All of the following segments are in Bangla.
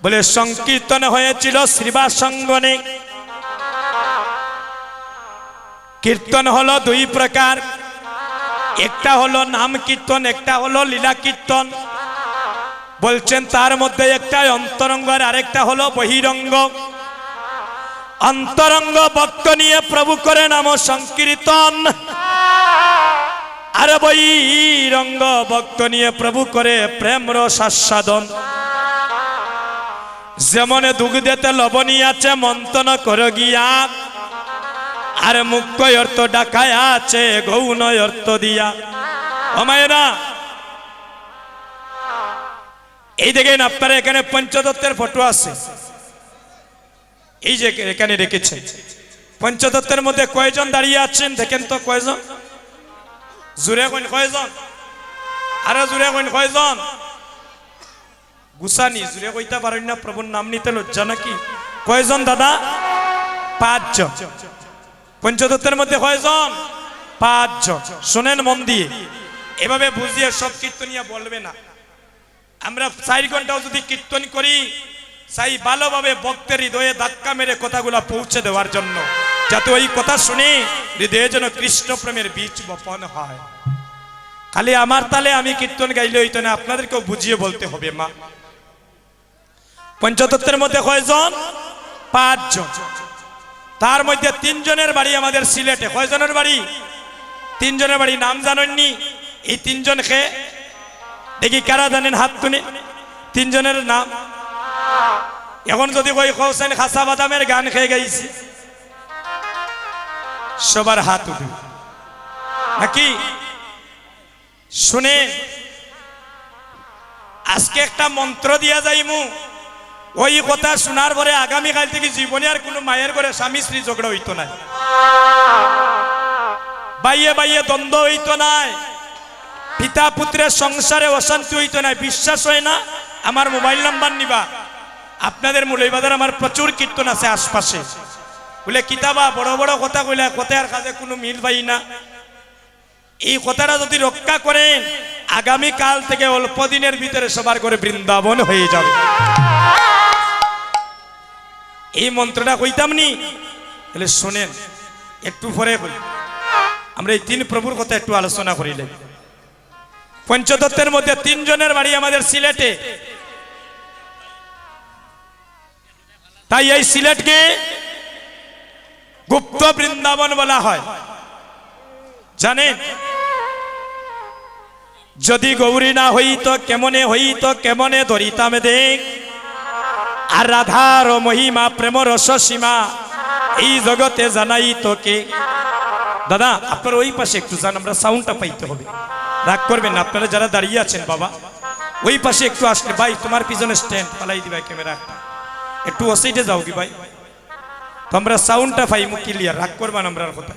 বলে সংকীর্তন হয়েছিল শ্রীবাস অঙ্গনে। কীর্তন হলো দুই প্রকার, একটা হলো নাম কীর্তন, একটা হলো লীলা কীর্তন। বলছেন তার মধ্যে একটা অন্তরঙ্গ আর আরেকটা হলো বহিরঙ্গ। অন্তরঙ্গ ভক্ত নিয়ে প্রভু করে নাম সংকীর্তন, আর বহিরঙ্গ ভক্ত নিয়ে প্রভু করে প্রেম রস আস্বাদন। যেমন দুগ্ধেতে লবণী আছে মন্থন কর গিয়া, আর মুখ্য অর্থ ডাকায় আছে গৌণ অর্থ দিয়া। ও মায়েরা, এই দেখেন আপনারা এখানে পঞ্চদত্তের ফটো আছে, এই যে এখানে রেখেছেন। পঞ্চদত্তের মধ্যে কয়জন দাঁড়িয়ে আছেন দেখেন তো, কয়জন? জুড়ে কইন কয়জন? আরে জুড়ে কইন কয়জন? গুসানি জুড়ে কইতে পারেন না, প্রভুর নাম নিতে লজ্জা নাকি? কয়জন দাদা? 5 জন। পঞ্চদত্তের মধ্যে কয়জন? 5 জন। শোনেন মন দিয়ে, এভাবে বুঝিয়ে সব কীর্তনিয়া বলবে না। আমরা 4 ঘন্টাও যদি কীর্তন করি, সেই ভালোভাবে ভক্তের হৃদয়ে ধাক্কা মেরে কথাগুলো পৌঁছে দেওয়ার জন্য, যাতে ওই কথা শুনে হৃদয়ে যেন কৃষ্ণ প্রেমের বীজ বপন হয়। খালি আমার তালে আমি কীর্তন গাইলে হইতো না, আপনাদেরকেও বুঝিয়ে বলতে হবে। মা, পঞ্চতত্ত্বের মধ্যে কয়জন? 5 জন। তার মধ্যে 3 জনের বাড়ি আমাদের সিলেটে। কয়জনের বাড়ি? 3 জনের বাড়ি। নাম জানেননি? এই 3 জন খে দেখি কারা জানেন? হাত তুলে। 3 জনের নাম এখন যদি কই হোসেন খাসা বাদামের গান খেয়ে গেছি, সবার হাত উঠে নাকি? শুনে আজকে একটা মন্ত্র দিয়া যাইমু, ওই কথা শোনার পরে আগামীকাল থেকে জীবনে আর কোনো মায়ের ঘরে স্বামী স্ত্রী ঝগড়া হইতো না, বাইয়ে বাইয়ে দ্বন্দ্ব হইতো না, পিতা পুত্রের সংসারে অশান্তি হইতো না। বিশ্বাস হয় না? আমার মোবাইল নাম্বার নিবা, আপনাদের মৌলভীবাজার আমার প্রচুর কীর্তন আছে আশপাশে। বলে কিতাবা বড় বড় কথা কইলা, কথার কাজে কোনো মিল পাই না। এই কথাটা যদি রক্ষা করেন, আগামী কাল থেকে অল্প দিনের ভিতরে সবার করে বৃন্দাবন হয়ে যাবে। এই মন্ত্রটা কইতাম নি, তাহলে শোনেন একটু পরে কই। আমরা এই 3 প্রভুর কথা একটু আলোচনা করিলে। পঞ্চদত্তের মধ্যে 3 জনের বাড়ি আমাদের সিলেটে। তাই এই সিলেটকে গুপ্ত বৃন্দাবন বলা হয়। জানেন, যদি গৌরী না হইত কেমনে হইত, কেমনে ধরিতাম দেখ, আর রাধার মহিমা প্রেম রস সীমা এই জগতে জানাই তোকে। দাদা আপনার ওই পাশে একটু যান, আমরা সাউন্ডটা পাইতে হবে। রাগ করবেন না আপনারা যারা দাঁড়িয়ে আছেন, বাবা ওই পাশে একটু আসলে। ভাই তোমার পিছনে স্ট্যান্ড পালাই দিবা ক্যামেরা, একটু ওসাইডে যাও কি ভাই, তো আমরা সাউন্ডটা পাইমু ক্লিয়ার। রাগ করবেন আমরা কথা,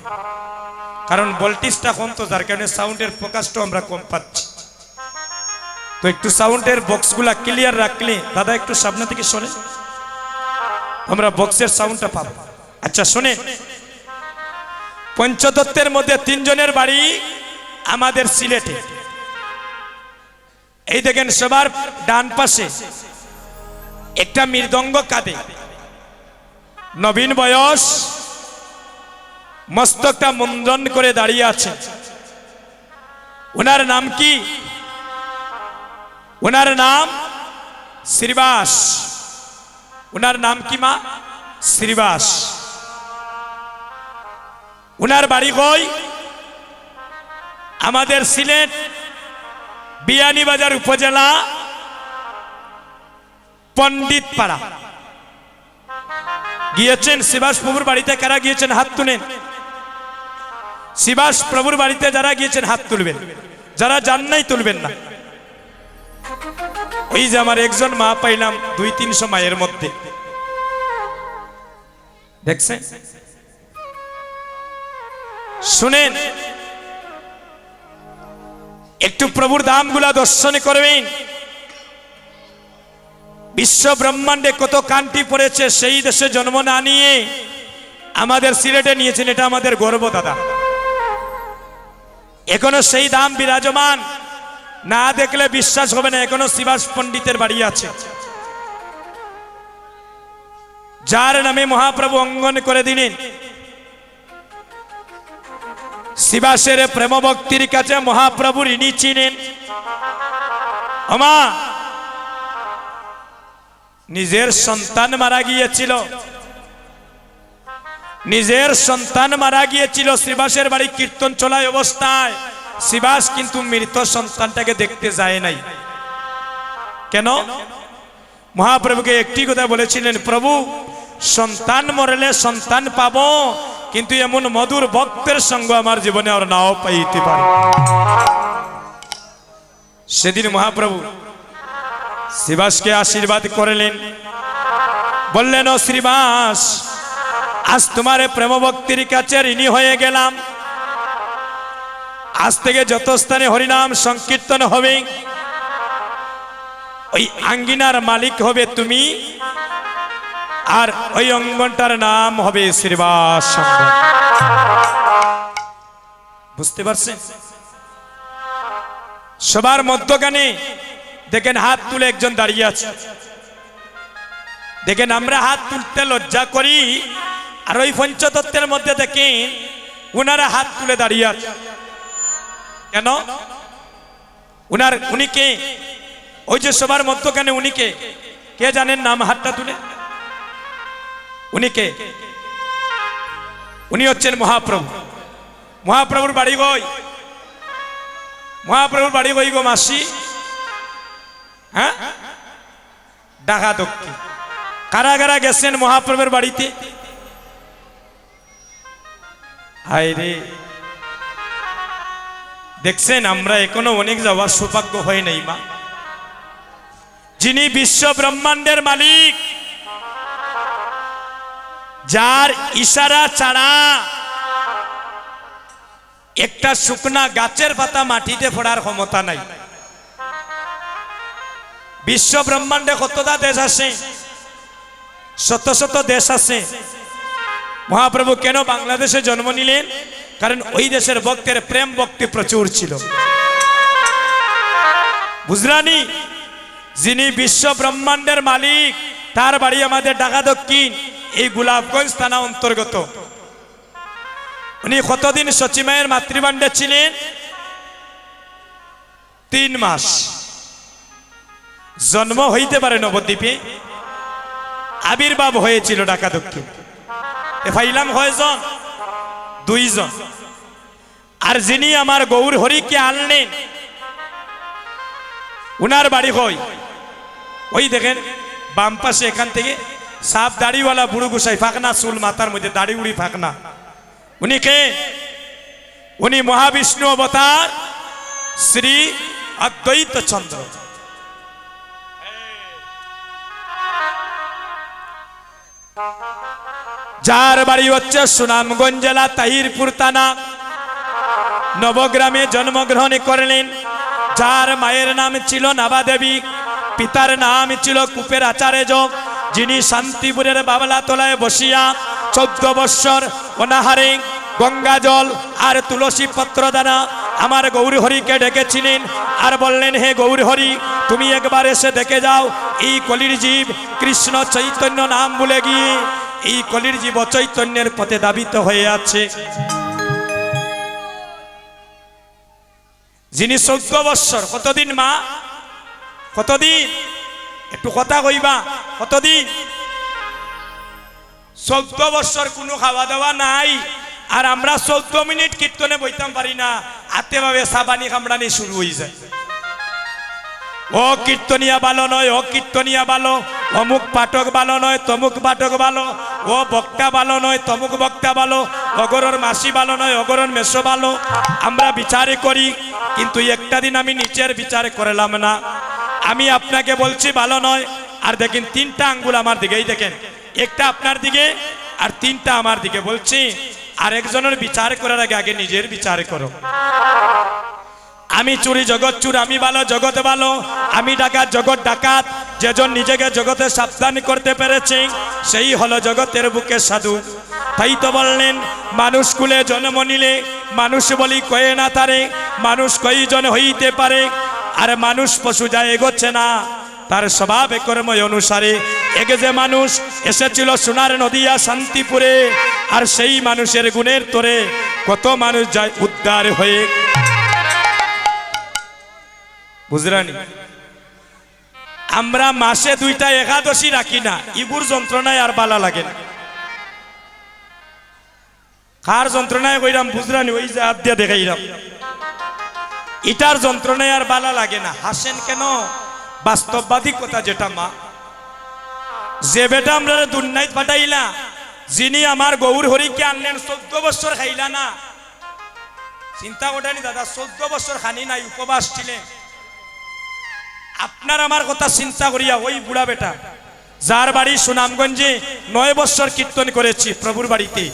কারণ ভোল্টেজটা কম, তো যার কারণে সাউন্ডের ফোকাসটাও আমরা কম পাচ্ছি। তো একটু সাউন্ডের বক্সগুলা ক্লিয়ার রাখলে দাদা একটু সামনে থেকে শোনে, আমরা বক্সের সাউন্ডটা পাবো। আচ্ছা শোনে, পঞ্চদত্তের মধ্যে 3 জনের বাড়ি আমাদের সিলেটে। এই দেখেন সবার ডান পাশে একটা মৃদঙ্গ কাঁদে, নবীন বয়স, মস্তকটা মুন্ডন করে দাঁড়িয়ে আছে। ওনার নাম কি? ওনার নাম শ্রীবাস। ওনার নাম কি মা? শ্রীবাস। ওনার বাড়ি কই? আমাদের সিলেট বিয়ানীবাজার উপজেলা পণ্ডিত পাড়া। গিয়েছেন শ্রীবাস প্রভুর বাড়িতে? কারা গিয়েছেন হাত তুলেন। শ্রীবাস প্রভুর বাড়িতে যারা গিয়েছেন হাত তুলবেন, যারা যান নাই তুলবেন না। ওই যে আমার একজন মা পাইলাম 200-300 মায়ের মধ্যে, দেখছেন? শুনেন, একটু প্রভুর ধামগুলা দর্শন করবেন। বিশ্ব ব্রহ্মাণ্ডে কত কান্তি পড়েছে, সেই দেশে জন্ম না নিয়ে আমাদের সিলেটে নিয়েছেন, এটা আমাদের গর্ব দাদা। এখনো সেই ধাম বিরাজমান, না দেখলে বিশ্বাস হবে না। এখনো শ্রীবাস পণ্ডিতের বাড়ি আছে। যার নামে মহাপ্রভু অঙ্গন করে দিলেন। শিবাসের প্রেম ভক্তির কাছে মহাপ্রভু ঋণী ছিলেন। আমা নিজের সন্তান মারা গিয়েছিল, নিজের সন্তান মারা গিয়েছিল শ্রীবাসের বাড়ি কীর্তন চলায় অবস্থায়। শিবাস কিন্তু মৃত সন্তানটাকে দেখতে যায় নাই। কেন? মহাপ্রভুকে একটি কথা বলেছিলেন, প্রভু সন্তান মরলে সন্তান পাবো, কিন্তু এমন মধুর ভক্তের সঙ্গ আমার জীবনে আর নাও পাইতে পারে। সেদিন মহাপ্রভু শিবাসকে আশীর্বাদ করলেন, বললেন, ও শ্রীবাস, আজ তোমার প্রেম ভক্তির কাছে ঋণী হয়ে গেলাম। আজ থেকে যত স্থানে হরিনাম সংকীর্তন হবে, ওই আঙ্গিনার মালিক হবে তুমি, আর ওই অঙ্গনটার নাম হবে শ্রীবাস অঙ্গন। বুঝতে পারছেন? সবার মধ্যখানে দেখেন হাত তুলে একজন দাঁড়িয়ে আছে। দেখেন আমরা হাত তুলতে লজ্জা করি, আর ওই পঞ্চতত্ত্বের মধ্যে দেখেন উনারা হাত তুলে দাঁড়িয়ে আছে। কেন? উনি কে? ওই যে সবার মধ্যখানে উনি কে? কে জানেন নাম? হাতটা তুলে। উনি কে? উনি হচ্ছেন মহাপ্রভু। মহাপ্রভুর বাড়ি গই, মহাপ্রভুর বাড়ি গই গো মাসি। হ্যাঁ, ঢাকা দক্ষিণ। কারা কারা গেছেন মহাপ্রভুর বাড়িতে? হায় রে, দেখছেন আমরা এখনো অনেক যাওয়ার সৌভাগ্য হয় নাই মা। যিনি বিশ্ব ব্রহ্মাণ্ডের মালিক, যার ইশারা ছাড়া একটা শুকনা গাছের পাতা মাটিতে পড়ার ক্ষমতা নাই। বিশ্ব ব্রহ্মাণ্ডে কতটা দেশ আছে? শত শত দেশ আছে। মহাপ্রভু কেন বাংলাদেশে জন্ম নিলেন? কারণ ওই দেশের ভক্তের প্রেম ভক্তি প্রচুর ছিল। বুঝলানি? যিনি বিশ্ব ব্রহ্মাণ্ডের মালিক, তার বাড়ি আমাদের ঢাকা দক্ষিণ, এই গোলাপগঞ্জ থানা অন্তর্গত। উনি কতদিন সচিমায়ের মাতৃভাণ্ডে ছিলেন? 3 মাস। জন্ম হইতে পারে নবদ্বীপে, আবির্ভাব হয়েছিল ঢাকা দক্ষিণ। ফাইলাম কয়জন? 2 জন। আর যিনি আমার গৌর হরিকে আনলেন, উনার বাড়ি হয় ওই দেখেন বাম পাশে, এখান থেকে সাপ দাড়িওয়ালা বুড়ো গোসাই, ফাঁকনা চুল, মাথার মধ্যে দাড়ি উড়ি ফাঁকনা। উনি কে? উনি মহাবিষ্ণু অবতার শ্রী অদ্বৈত চন্দ্র। যার বাড়ি হচ্ছে সুনামগঞ্জ জেলা তাহিরপুর থানা, নবগ্রামে জন্মগ্রহণ করলেন। যার মায়ের নাম ছিল নাবাদেবী, পিতার নাম ছিল কুপের আচার্য, যিনি শান্তিপুরের বাবলা তলায় বসিয়া 14 বৎসর অনাহারে গঙ্গা জল আর তুলসী পত্র দ্বারা আমার গৌর হরিকে ডেকেছিলেন, আর বললেন, হে গৌর হরি, তুমি একবার এসে দেখে যাও, এই কলির জীব কৃষ্ণ চৈতন্য নাম ভুলে গিয়ে এই কলির জীব চৈতন্যের পথে দাবিত হয়ে আছে। যিনি 14 বৎসর, কতদিন মা? কতদিন? একটু কথা কইবা, কতদিন? 14 বৎসর কোনো খাওয়া দাওয়া নাই, আর আমরা 14 মিনিট কীর্তনে বইতাম পারি না, হাতে ভাবে সাবানি কামড়ানি শুরু হয়ে যায়। ও কীর্তনিয়া ভালো নয়, ও কীর্তনিয়া ভালো, অমুক পাঠক ভালো নয়, তমুক পাঠক ভালো, ও বক্তা ভালো নয়, তমুক বক্তা ভালো, অগরর মাসি ভালো নয়, অগরর মেসো ভালো। আমরা বিচারে করি, কিন্তু একটা দিন আমি নিচের বিচার করলাম না। আমি আপনাকে বলছি ভালো নয়, আর দেখেন 3টা আঙ্গুল আমার দিকেই, দেখেন একটা আপনার দিকে আর 3টা আমার দিকে। বলছি আরেকজনের বিচার করার আগে আগে নিজের বিচার করো। আমি চুরি জগৎ চুর, আমি ভালো জগৎ ভালো, আমি ডাকাত জগৎ ডাকাত। যেজন নিজেকে জগতে সাবধান করতে পেরেছে সেই হলো জগতের বুকে সাধু। তাই তো বললেন, মানুষ কুলে জন্ম নিলে মানুষ বলি কয়ে না তারে, মানুষ কয়জন হইতে পারে, আর মানুষ পশু যায় এগোচ্ছে না, তার স্বভাবে কর্ময় অনুসারে এগে যে মানুষ এসেছিল সোনার নদিয়া শান্তিপুরে, আর সেই মানুষের গুণের তোরে কত মানুষ যায় উদ্ধার হয়ে। বুঝরানি, আমরা মাসে 2টা একাদশী রাখি না, ইগুর যন্ত্রণায় আর বালা লাগে না। কার যন্ত্রণায় কইরাম বুঝরানি, ওই যে হাত দিয়া দেখাইরাম, ইটার যন্ত্রণায় আর বালা লাগে না। হাসেন কেন? বাস্তববাদী কথা যেটা মা, যে বেটা আমরা দুর্নাইত পাঠাইলা, যিনি আমার গৌর হরিকে আনলেন 14 বছর খাইলা না, চিন্তা করেনি দাদা, 14 বছর খানি নাই, উপবাস ছিলেন। আপনার আমার কথা চিন্তা করিয়া ওই বুড়া বেটা যার বাড়ি সুনামগঞ্জে 9 বছর কীর্তন করেছি প্রভুর বাড়িতে,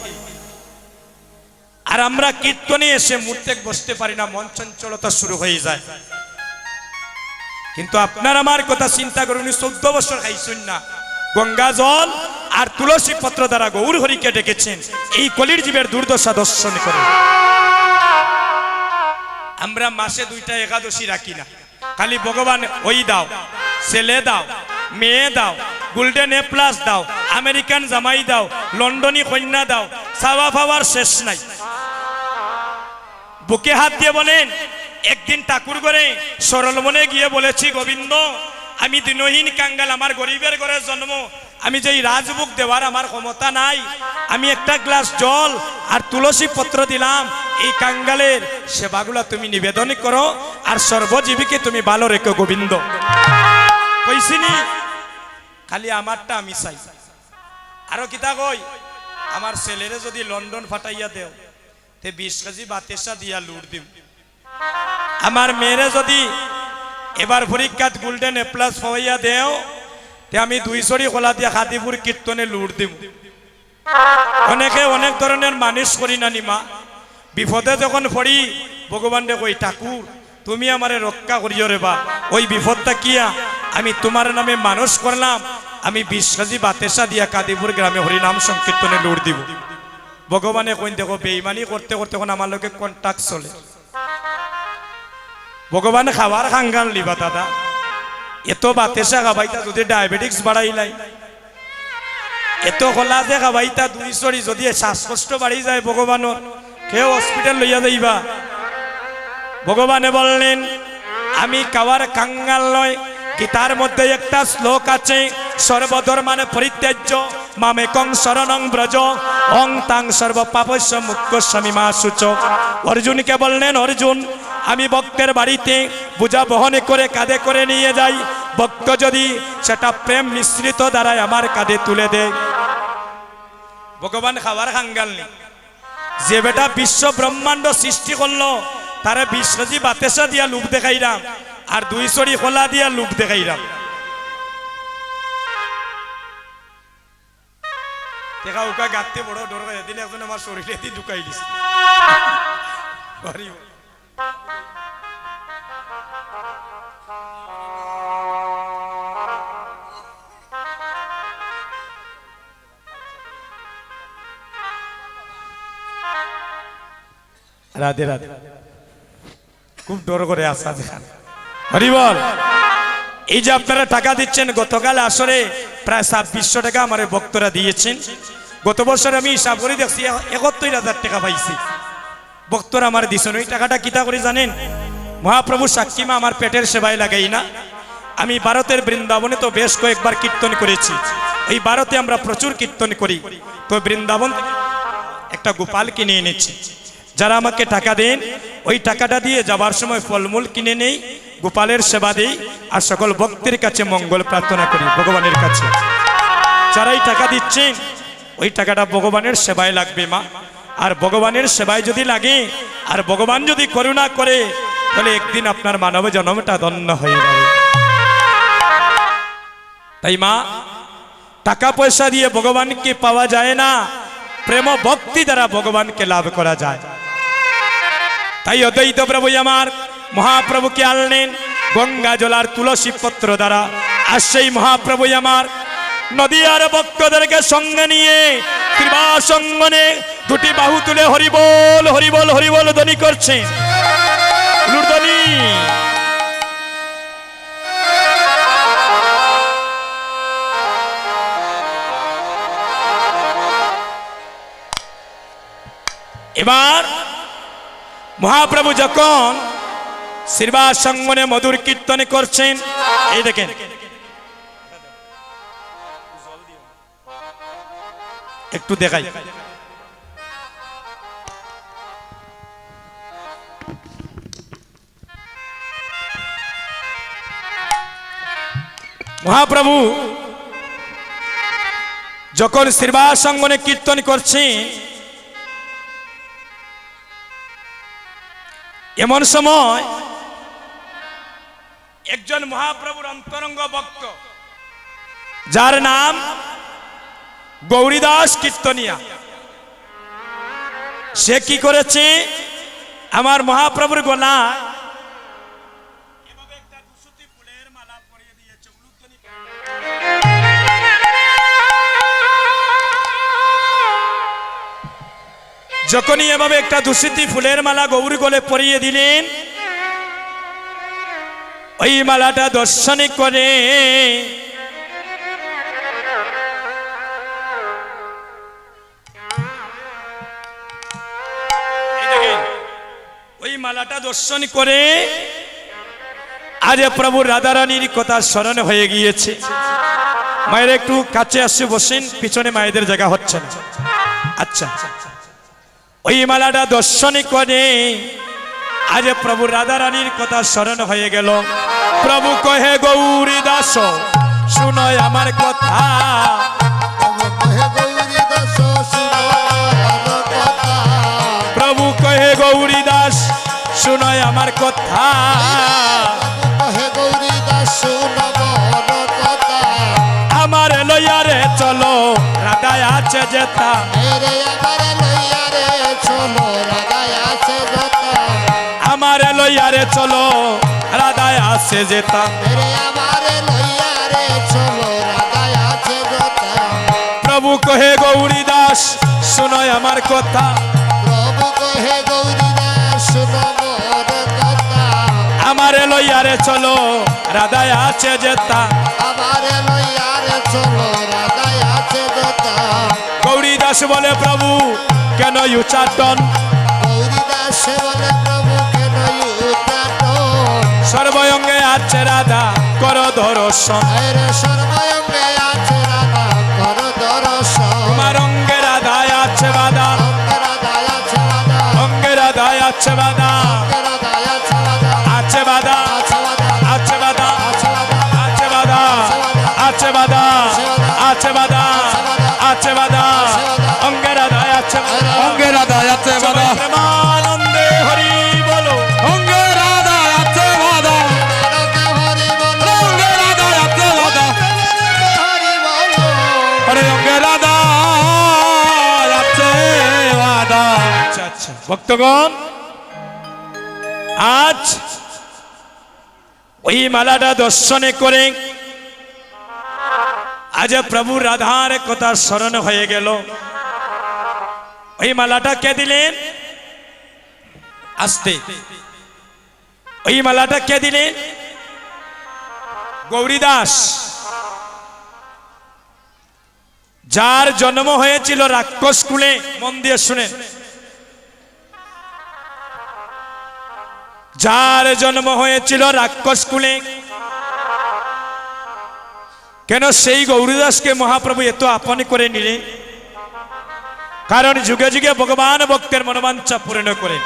আর আমরা কীর্তনে এসে মুহূর্তে বসতে পারি না, মন চঞ্চলতা শুরু হয়ে যায়। কিন্তু আপনার আমার কথা চিন্তা করুন, 14 বছর খাইছেন না, গঙ্গা জল আর তুলসী পত্র দ্বারা গৌর হরিকে ডেকেছেন এই কলির জীবের দুর্দশা দর্শন করে। আমরা মাসে 2টা একাদশী রাখি না, খালি ভগবান ওই দাও, ছেলে দাও, মেয়ে দাও, গোল্ডেন এ প্লাস দাও, আমেরিকান জামাই দাও, লন্ডনী কন্যা দাও, চাওয়া পাওয়ার শেষ নাই। বুকে হাত দিয়ে বলেন, একদিন ঠাকুর ঘরে সরল মনে গিয়ে বলেছি, গোবিন্দ আমি দিনহীন কাঙ্গাল, আমার গরিবের ঘরে জন্ম, আমি যেই রাজভোগ দেওয়ার আমার ক্ষমতা নাই, আমি একটা গ্লাস জল আর তুলসী পত্র দিলাম, এই কাঙ্গালের সেবাগুলা তুমি নিবেদন করো আর সর্বজীবীকে তুমি ভালো রেখো গোবিন্দ। কইছিনি খালি আমারটা আমি চাই। আরো কিতা কই, আমার ছেলেরে যদি লন্ডন ফাটাইয়া দেও তে 20 কেজি বাতেসা দিয়া লুট দিম, আমার মেয়েরে যদি এবার পরীক্ষাত গোল্ডেন এ প্লাস পাইয়া দেও তে আমি 200 খোলা দিয়া খাদিপুর কীর্তনে লুট দিব। অনেকে অনেক ধরনের মানুষ করি না নিমা, বিপদে যখন পড়ি ভগবান রে কই, ঠাকুর তুমি আমারে রক্ষা করিও রে বা, ওই বিপদটা কিয়া আমি তোমার নামে মানুষ করলাম, আমি 20 কেজি বাতেসা দিয়া কাদিপুর গ্রামে হরিনাম সংকীর্তনে লুট দিব। ভগবানে কইন, দেখো বেঈমানি করতে করতে এখন আমার লোকে কন্টাক্ট চলে। ভগবান খাবার খাঙ্গাল লিবা দাদা, এত বাতেসা খাবাইতা যদি ডায়াবেটিক্স বাড়াইলাই, এত খোলা যে খাবাইতা 200 যদি শ্বাসকষ্ট বাড়ি যায় ভগবানের, কেউ হসপিটাল লইয়া যাইবা। ভগবানে বললেন আমি খাওয়ার কাঙ্গাল নয়। গীতার মধ্যে একটা শ্লোক আছে, সর্বধর্মানে পরিত্যাজ্য মামেকং শরণং ব্রজ অং তাং সর্ব পাপস্য মুক্তস্বামী মা শুচ। অর্জুনকে বললেন, অর্জুন আমি ভক্তের বাড়িতে বোঝা বহনে করে কাঁধে করে নিয়ে যাই, ভক্ত যদি সেটা প্রেম মিশ্রিত দ্বারাই আমার কাঁধে তুলে দেয়। ভগবান খাবার খাঙ্গাল নেই। যে বেটা বিশ্ব ব্রহ্মাণ্ড সৃষ্টি করলো তারা 20 কেজি বাতেসা দিয়া লুপ দেখাইলাম আর 200 খোলা দিয়া লুপ দেখাইলাম। দেখা উকা গাঁতে বড় ডর করে দিলে একজন আমার শরীরে দিয়ে ঢুকাই দিছে। রাধে রাধে, খুব ডর করে আসা দেখান। হরি বল। এই যে আপনারা টাকা দিচ্ছেন, গতকাল আসরে প্রায় 2600 টাকা আমার ভক্তরা দিয়েছেন। গত বছর আমি হিসাব করে দেখছি 71,000 টাকা পাইছি, ভক্তরা আমার দিচ্ছেন। ওই টাকাটা কিতা করে জানেন? মহাপ্রভু সাক্ষী মা আমার পেটের সেবায় লাগাই না। আমি ভারতের বৃন্দাবনে তো বেশ কয়েকবার কীর্তন করেছি, এই ভারতে আমরা প্রচুর কীর্তন করি, তো বৃন্দাবন একটা গোপাল কিনে এনেছি। যারা আমাকে টাকা দেন ওই টাকাটা দিয়ে যাবার সময় ফলমূল কিনে নেই, গোপালের সেবা দেই আর সকল ভক্তের কাছে মঙ্গল প্রার্থনা করি ভগবানের কাছে। যারাই টাকা দিচ্ছেন ওই টাকাটা ভগবানের সেবায় লাগবে মা, আর ভগবানের সেবায় যদি লাগে আর ভগবান যদি করুণা করে তাহলে একদিন আপনার মানব জন্মটা ধন্য হয়ে যাবে। তাই মা, টাকা পয়সা দিয়ে ভগবানকে পাওয়া যায় না, প্রেম ভক্তি দ্বারা ভগবানকে লাভ করা যায়। তাই অদ্বৈত প্রভু আমার মহাপ্রভুকে আনলেন গঙ্গা জলার তুলসী পত্র দ্বারা, আর সেই মহাপ্রভু আমার নদীয়ার ভক্তদেরকে সঙ্গে নিয়ে ত্রিবাসঙ্গনে দুটি বাহু তুলে হরিবল হরিবল হরিবল ধ্বনি করছে। এবার মহাপ্রভু যখন শ্রীবাস সঙ্গনে মধুর কীর্তন করছেন, এই দেখেন একটু দেখাই, মহাপ্রভু যখন শ্রীবাস সঙ্গনে কীর্তন করছেন, এমন সময় একজন মহাপ্রভুর অন্তরঙ্গ ভক্ত যার নাম গৌরীদাস কীর্তনিয়া, সে কি করেছে, আমার মহাপ্রভুর গলা এভাবে একটা দুসুতি ফুলের মালা পরিয়ে দিয়েছে। যখনই এভাবে একটা দুসুতি ফুলের মালা গৌরী গলে পরিয়ে দিলেন, ওই মালাটা দর্শন করে ওই মালাটা দর্শন করে আজ প্রভু রাধারানীর কথা স্মরণ হয়ে গিয়েছে। মায়ের একটু কাছে আসছে বসেন, পিছনে মায়েদের জায়গা হচ্ছে না। আচ্ছা, ওই মালাটা দর্শন করে আজ প্রভু রাধারানীর কথা স্মরণ হয়ে গেল। প্রভু কহে গৌরী দাস শুনয় আমার কথা, প্রভু কহে গৌরী দাস শুনয় আমার কথা, আমার লইয়ারে চলো রাধায় আছে যেতা, আমার লইয়ারে চলো রাধায় আছে যেতা, প্রভু কহে গৌরী দাস শুনয় আমার কথা, আমার লইয়ারে চলো রাধায় আছে যেতা, গৌরী দাস বলে প্রভু কেন উচ্চাটন, সর্বঙ্গে আছে রাধা কর দর্শন, তোমার অঙ্গে রাধায় আছে বাধা, অঙ্গে রাধায় আছে বাধা, আছে বাধা, আছে বাধা, আছে বাধা, আছে বাধা, আছে বাধা, আছে বাধা, অঙ্গে রাধায় আছে, অঙ্গে রাধায় আছে বাধা, প্রেমানন্দে হরি বলো, অঙ্গে রাধায় আছে বাধা, অঙ্গে রাধায় আছে বাধা, আরে অঙ্গে রাধায় আছে বাধা। আচ্ছা আচ্ছা ভক্তগণ, আজ ওই মালাটা দর্শনে করে আজ প্রভু রাধার কথা স্মরণ হয়ে গেল। ওই মালাটা কে দিলেন? আস্তে, ওই মালাটা কে দিলেন? গৌরীদাস, যার জন্ম হয়েছিল রাক্ষস কুলে। মন দিয়ে শুনেন, যার জন্ম হয়েছিল রাক্ষস কুলে, কেন সেই গৌরীদাসকে মহাপ্রভু এত আপন করে নিলেন? কারণ যুগে যুগে ভগবান ভক্তের মনোবাঞ্ছা পূর্ণ করেন।